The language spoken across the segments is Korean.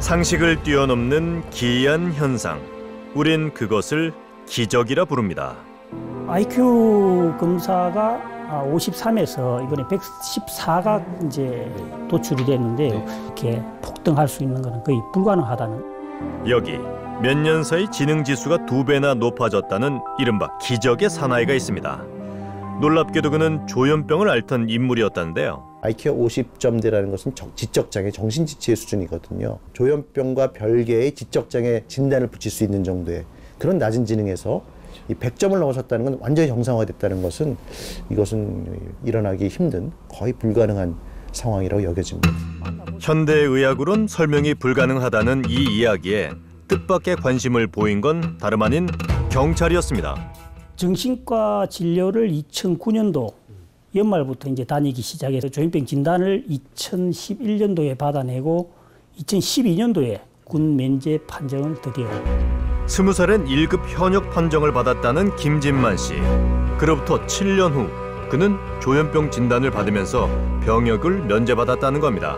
상식을 뛰어넘는 기이한 현상. 우린 그것을 기적이라 부릅니다. IQ 검사가 53에서 이번에 114가 이제 도출이 됐는데요. 이렇게 폭등할 수 있는 것은 거의 불가능하다는. 여기 몇 년 사이 지능 지수가 2배나 높아졌다는 이른바 기적의 사나이가 있습니다. 놀랍게도 그는 조현병을 앓던 인물이었다는데요. IQ가 50점대라는 것은 지적장애, 정신지체의 수준이거든요. 조현병과 별개의 지적장애 진단을 붙일 수 있는 정도의 그런 낮은 지능에서 이 100점을 넘어섰다는 건 완전히 정상화됐다는 것은 이것은 일어나기 힘든 거의 불가능한 상황이라고 여겨집니다. 현대의학으론 설명이 불가능하다는 이 이야기에 뜻밖의 관심을 보인 건 다름 아닌 경찰이었습니다. 정신과 진료를 2009년도 연말부터 이제 다니기 시작해서 조현병 진단을 2011년도에 받아내고 2012년도에 군 면제 판정을 드디어. 20살엔 1급 현역 판정을 받았다는 김진만 씨. 그로부터 7년 후 그는 조현병 진단을 받으면서 병역을 면제받았다는 겁니다.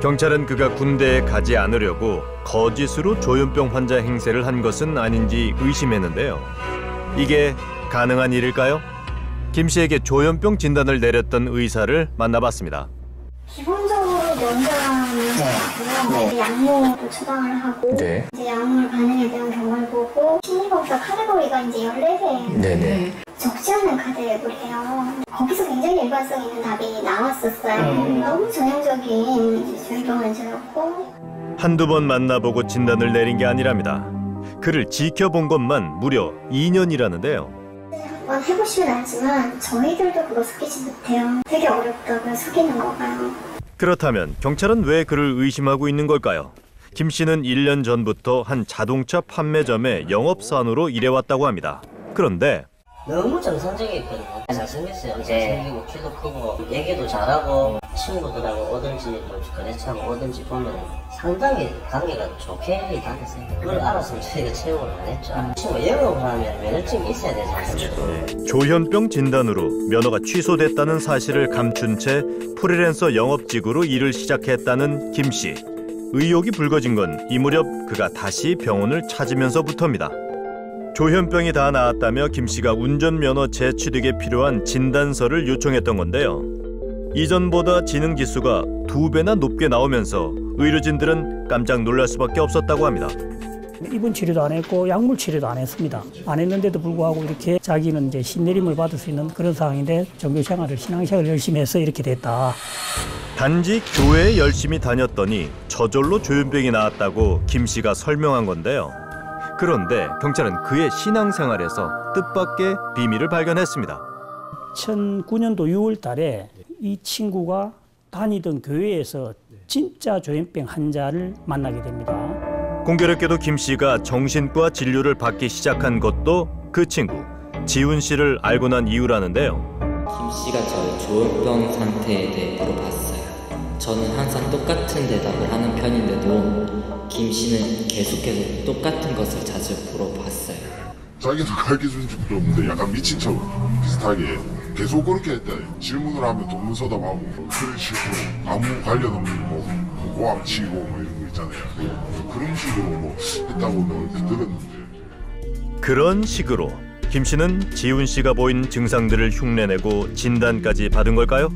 경찰은 그가 군대에 가지 않으려고 거짓으로 조현병 환자 행세를 한 것은 아닌지 의심했는데요. 이게 가능한 일일까요? 김 씨에게 조현병 진단을 내렸던 의사를 만나봤습니다. 기본적으로 면제하고요. 약물도 처방을 하고 이제 약물 반응에 대한 경험을 보고 심리검사 카테고리가 이제 14개 적지 않은 카테고리예요. 거기서 굉장히 일관성 있는 답이 나왔었어요. 너무 전형적인 조현병 환자였고. 한두 번 만나보고 진단을 내린 게 아니랍니다. 그를 지켜본 것만 무려 2년이라는데요. 한번 해보시면 알지만 저희들도 그거 속이지 못해요. 되게 어렵다고요, 속이는 거가요. 그렇다면 경찰은 왜 그를 의심하고 있는 걸까요? 김 씨는 1년 전부터 한 자동차 판매점의 영업사원으로 일해왔다고 합니다. 그런데 너무 정상적이었거든요. 잘생겼어요. 잘생기고 키도 크고 얘기도 잘하고 친구들하고 오든지 뭐 거래처하고 오든지 보면 상당히 관계가 좋게 다녔어요. 그걸 알았으면 저희가 채용을 안 했죠. 친구 영업을 하면 면허증이 있어야 되지 않습니까? 조현병 진단으로 면허가 취소됐다는 사실을 감춘 채 프리랜서 영업직으로 일을 시작했다는 김 씨. 의혹이 불거진 건 이 무렵 그가 다시 병원을 찾으면서부터입니다. 조현병이 다 나았다며 김 씨가 운전면허 재취득에 필요한 진단서를 요청했던 건데요. 이전보다 지능 지수가 2배나 높게 나오면서 의료진들은 깜짝 놀랄 수밖에 없었다고 합니다. 입원 치료도 안 했고 약물 치료도 안 했습니다. 안 했는데도 불구하고 이렇게 자기는 이제 신내림을 받을 수 있는 그런 상황인데 종교생활을 신앙생활을 열심히 해서 이렇게 됐다. 단지 교회에 열심히 다녔더니 저절로 조현병이 나았다고 김 씨가 설명한 건데요. 그런데 경찰은 그의 신앙생활에서 뜻밖의 비밀을 발견했습니다. 2009년도 6월 달에 이 친구가 다니던 교회에서 진짜 조현병 환자를 만나게 됩니다. 공교롭게도 김 씨가 정신과 진료를 받기 시작한 것도 그 친구 지훈 씨를 알고 난 이유라는데요. 김 씨가 저의 조현병 상태에 대해 물어봤어요. 저는 항상 똑같은 대답을 하는 편인데도 김 씨는 계속해서 똑같은 것을 자주 물어봤어요. 자기도 가르쳐준 적도 없는데 약간 미친 척 비슷하게 계속 그렇게 했다. 질문을 하면 동문서답하고 그런 식으로 아무 관련 없는 뭐 고함 치고 뭐 이런 거 있잖아요. 그런 식으로 뭐 했다고 들었는데. 그런 식으로 김 씨는 지훈 씨가 보인 증상들을 흉내내고 진단까지 받은 걸까요?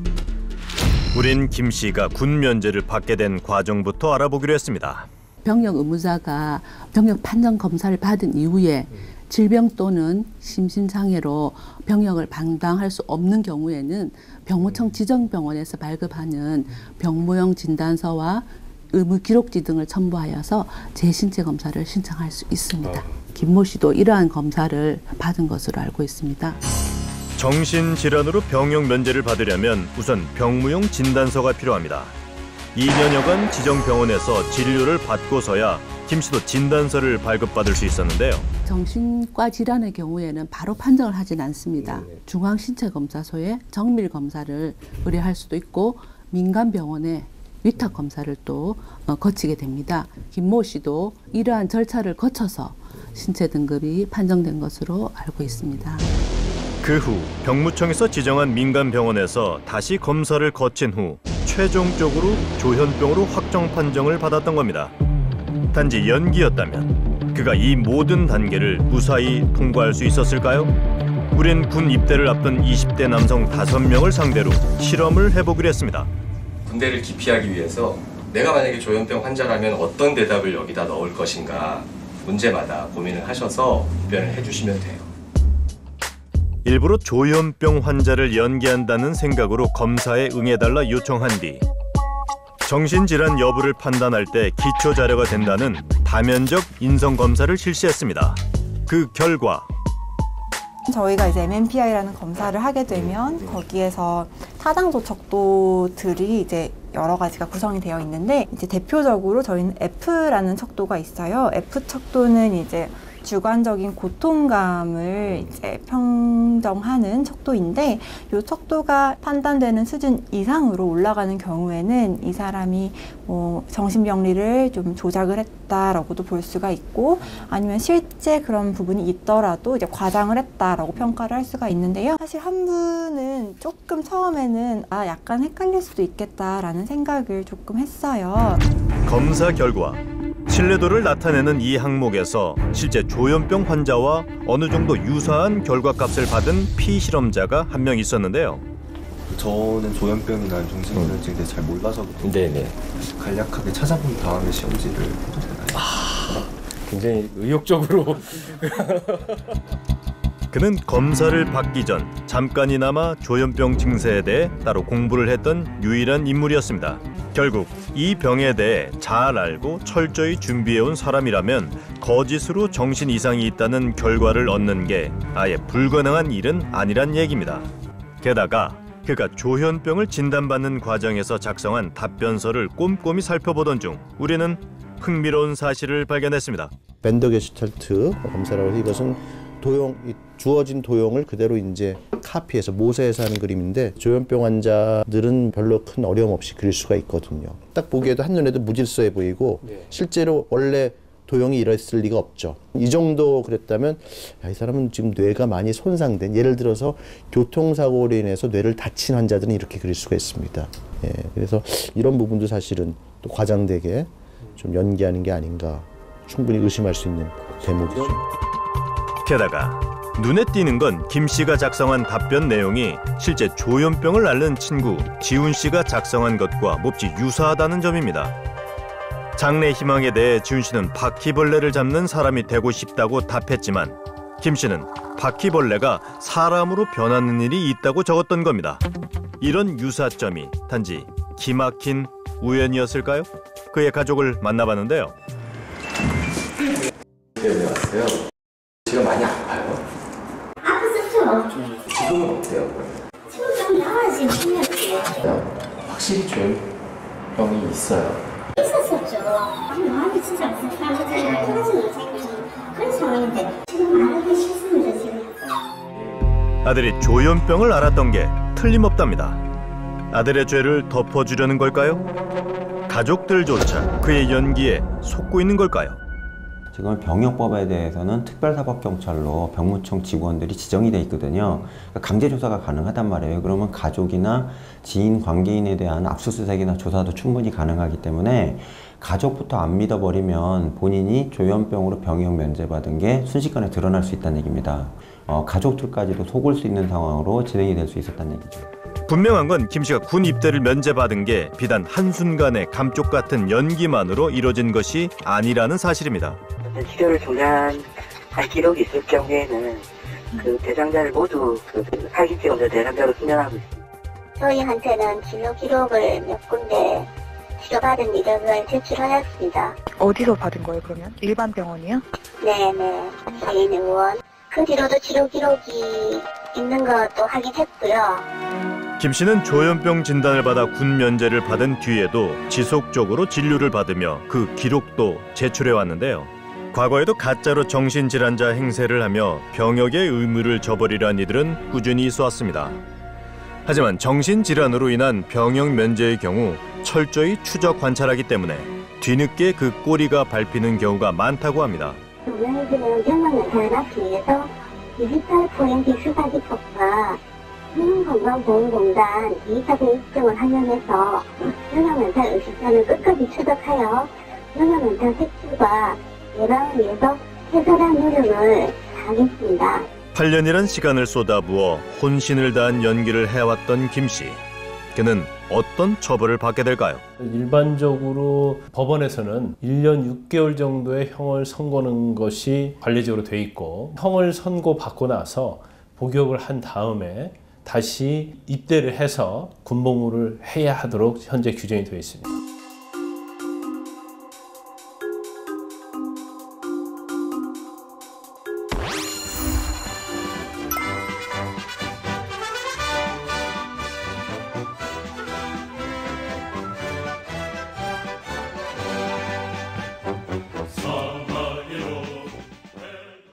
우린 김 씨가 군 면제를 받게 된 과정부터 알아보기로 했습니다. 병역 의무자가 병역 판정 검사를 받은 이후에 질병 또는 심신장애로 병역을 감당할 수 없는 경우에는 병무청 지정병원에서 발급하는 병무용 진단서와 의무 기록지 등을 첨부하여서 재신체 검사를 신청할 수 있습니다. 김모 씨도 이러한 검사를 받은 것으로 알고 있습니다. 정신질환으로 병역 면제를 받으려면 우선 병무용 진단서가 필요합니다. 2년여간 지정병원에서 진료를 받고서야 김 씨도 진단서를 발급받을 수 있었는데요. 정신과 질환의 경우에는 바로 판정을 하진 않습니다. 중앙신체검사소에 정밀검사를 의뢰할 수도 있고 민간병원에 위탁검사를 또 거치게 됩니다. 김모 씨도 이러한 절차를 거쳐서 신체 등급이 판정된 것으로 알고 있습니다. 그 후 병무청에서 지정한 민간병원에서 다시 검사를 거친 후 최종적으로 조현병으로 확정 판정을 받았던 겁니다. 단지 연기였다면 그가 이 모든 단계를 무사히 통과할 수 있었을까요? 우린 군 입대를 앞둔 20대 남성 5명을 상대로 실험을 해보기로 했습니다. 군대를 기피하기 위해서 내가 만약에 조현병 환자라면 어떤 대답을 여기다 넣을 것인가 문제마다 고민을 하셔서 답변을 해주시면 돼요. 일부러 조현병 환자를 연기한다는 생각으로 검사에 응해달라 요청한 뒤 정신질환 여부를 판단할 때 기초 자료가 된다는 다면적 인성검사를 실시했습니다. 그 결과 저희가 이제 MMPI라는 검사를 하게 되면 거기에서 타당도 척도들이 이제 여러 가지가 구성이 되어 있는데 이제 대표적으로 저희는 F라는 척도가 있어요. F 척도는 이제 주관적인 고통감을 이제 평정하는 척도인데 이 척도가 판단되는 수준 이상으로 올라가는 경우에는 이 사람이 정신병리를 좀 조작을 했다라고도 볼 수가 있고 아니면 실제 그런 부분이 있더라도 이제 과장을 했다라고 평가를 할 수가 있는데요. 사실 한 분은 조금 처음에는 약간 헷갈릴 수도 있겠다라는 생각을 조금 했어요. 검사 결과 신뢰도를 나타내는 이 항목에서 실제 조현병 환자와 어느 정도 유사한 결과값을 받은 피실험자가 한 명 있었는데요. 저는 조현병이나 정신질환증에 대해 잘 몰라서 간략하게 찾아본 다음에 시험지를 해도 되나요? 굉장히 의욕적으로. 그는 검사를 받기 전 잠깐이나마 조현병 증세에 대해 따로 공부를 했던 유일한 인물이었습니다. 결국 이 병에 대해 잘 알고 철저히 준비해온 사람이라면 거짓으로 정신 이상이 있다는 결과를 얻는 게 아예 불가능한 일은 아니란 얘기입니다. 게다가 그가 조현병을 진단받는 과정에서 작성한 답변서를 꼼꼼히 살펴보던 중 우리는 흥미로운 사실을 발견했습니다. 밴더 게슈탈트 검사라고 해서 이것은 주어진 도형을 그대로 이제 카피해서 모세해서 하는 그림인데 조현병 환자들은 별로 큰 어려움 없이 그릴 수가 있거든요. 딱 보기에도 한눈에도 무질서해 보이고 실제로 원래 도형이 이랬을 리가 없죠. 이 정도 그랬다면 이 사람은 지금 뇌가 많이 손상된, 예를 들어서 교통사고로 인해서 뇌를 다친 환자들은 이렇게 그릴 수가 있습니다. 그래서 이런 부분도 사실은 또 과장되게 좀 연기하는 게 아닌가 충분히 의심할 수 있는 대목이죠. 게다가 눈에 띄는 건 김 씨가 작성한 답변 내용이 실제 조현병을 앓는 친구 지훈 씨가 작성한 것과 몹시 유사하다는 점입니다. 장래 희망에 대해 지훈 씨는 바퀴벌레를 잡는 사람이 되고 싶다고 답했지만 김 씨는 바퀴벌레가 사람으로 변하는 일이 있다고 적었던 겁니다. 이런 유사점이 단지 기막힌 우연이었을까요? 그의 가족을 만나봤는데요. 왜 왔어요? 지금 많이 아파요? 아팠었죠. 지금은 어때요? 지금 좀 나아지긴 했어요. 확실히 조현병이 있어요. 있었었죠. 마음이 진짜 불편하잖아요. 하나씩 생기는 그런 상황인데 지금 안 하기 싫습니다. 지금. 아들이 조현병을 앓았던 게 틀림없답니다. 아들의 죄를 덮어주려는 걸까요? 가족들조차 그의 연기에 속고 있는 걸까요? 지금 병역법에 대해서는 특별사법경찰로 병무청 직원들이 지정이 돼 있거든요. 그러니까 강제조사가 가능하단 말이에요. 그러면 가족이나 지인, 관계인에 대한 압수수색이나 조사도 충분히 가능하기 때문에 가족부터 안 믿어버리면 본인이 조현병으로 병역 면제받은 게 순식간에 드러날 수 있다는 얘기입니다. 가족들까지도 속을 수 있는 상황으로 진행이 될 수 있었다는 얘기죠. 분명한 건 김 씨가 군 입대를 면제받은 게 비단 한순간의 감쪽 같은 연기만으로 이뤄진 것이 아니라는 사실입니다. 치료를 중단할 기록이 있을 경우에는 그 대상자를 모두 사기죄 원자 대상자로 수면하고 있습니다. 저희한테는 진료 기록을 몇 군데 치료받은 이력을 제출하였습니다. 어디서 받은 거예요, 그러면? 일반 병원이요? 네네. 사인의원. 그 뒤로도 치료 기록이 있는 것도 확인했고요. 김 씨는 조현병 진단을 받아 군 면제를 받은 뒤에도 지속적으로 진료를 받으며 그 기록도 제출해 왔는데요. 과거에도 가짜로 정신질환자 행세를 하며 병역의 의무를 저버리려는 이들은 꾸준히 있어왔습니다. 하지만 정신질환으로 인한 병역 면제의 경우 철저히 추적 관찰하기 때문에 뒤늦게 그 꼬리가 밟히는 경우가 많다고 합니다. 병역들은 병역 면제를 받기 위해서 디지털 포렌식 수사 기법과 국민건강보험공단 2차 공익증을 활용해서 병역 면제 의식자를 끝까지 추적하여 전혀 멘탈 색출과 예방을 위해서 최선의 노력을 다하겠습니다. 8년이란 시간을 쏟아부어 혼신을 다한 연기를 해왔던 김 씨. 그는 어떤 처벌을 받게 될까요? 일반적으로 법원에서는 1년 6개월 정도의 형을 선고하는 것이 관례적으로 돼 있고, 형을 선고받고 나서 복역을 한 다음에 다시 입대를 해서 군복무를 해야 하도록 현재 규정이 되어 있습니다.